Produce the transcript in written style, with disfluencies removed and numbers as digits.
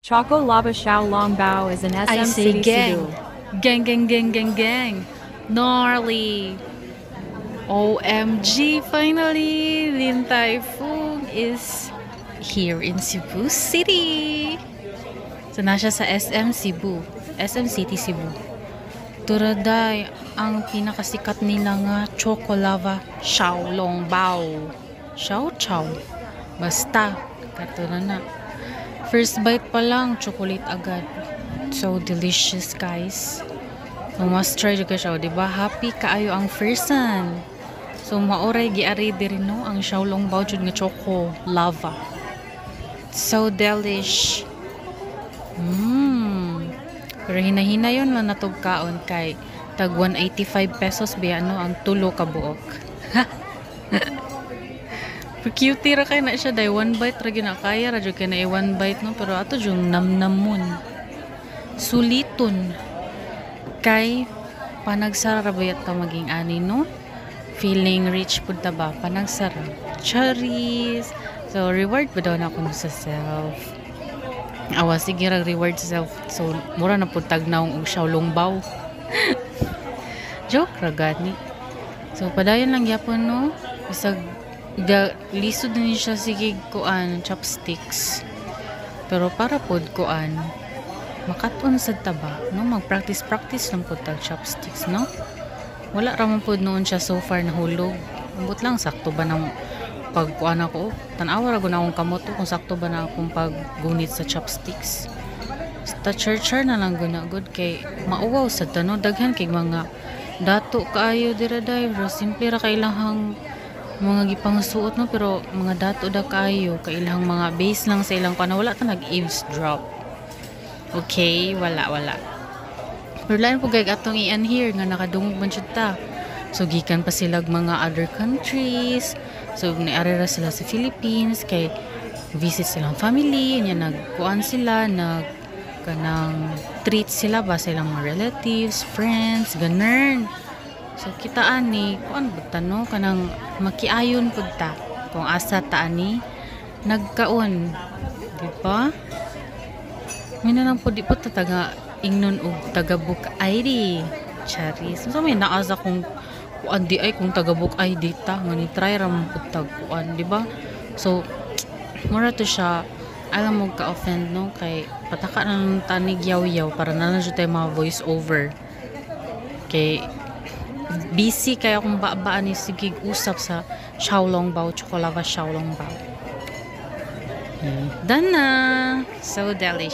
Choco Lava Xiao Long Bao is an I SM say City gang. Cebu. Gang, gang, gang, gang, gang. Gnarly. OMG, finally, Lin Tai Fung is here in Cebu City. So, na siya sa SM Cebu. SM City Cebu. Turaday, ang pinakasikat nila nga Choco Lava Xiao Long Bao. Xiao Chow. Basta, kato na. First bite pa lang, chocolate agad. So delicious, guys. So must try juga siya, di ba? Happy kaayo ang firsan. So maoray giari diri no ang Xiaolong Bao jud nga choco lava. So delish. Pero hinayon lang natog kaon kay tag 185 pesos biya no ang tulo ka buok. Pero cute ra kay na siya dai one bite ra gyud na kaya ra jud kay na one bite no pero ato jung namnamon. Suliton kay panagsara ra bayat ta maging ani no. Feeling rich pud ta ba panagsara. Cherries. So reward ba daw na ako sa self. Awa sige ra reward sa self. So mura na pud tagnaong og Xiaolong Bao. Joke ra gani. So padayon lang gyapon no. Bisag lisod din siya sige kuan chopsticks. Pero para pod kuan makaton sa taba no magpractice lang pod tag chopsticks no. Wala ra man pod noon siya so far nahulog. Ambot lang sakto ba nang pagkuan ako. Tan-awa ra gud akong kamot kung sakto ba na akong paggunit sa chopsticks. Basta char na lang guna good kay mauwaw sa tano daghan kay mga dato kaayo dira day bro simple ra kailangang mga gipangsuot no pero mga dato da kayo kailang mga base lang sa ilang kana wala ta nag eavesdrop. Okay, wala. Pero lain po gayag atong ian here nga nakadungog man jud ta. So gikan pa sila mga other countries. So niari ra sila sa Philippines kay visit silang family, nya nagkuan sila, kanang treat sila ba sa ilang mga relatives, friends, ganern. So kitaan ni kuan bugta no kanang makiayon pud ta kung asa ta ani nagkaon, di ba? Mina nang pud di pud ta taga ingnon og taga book ID. Charis. So may naasa kung kuan di ay kung taga book ID ta nga ni try ra man pud tag kuan, di ba? So mura to siya alam mo ka-offend no kay pataka na ng tanig yaw-yaw para na lang siya tayo mga voice over kay busy kaya kung ba-baan ni sige usap sa Xiaolong Bao, Choco Lava Xiaolong Bao. Done na! So delicious.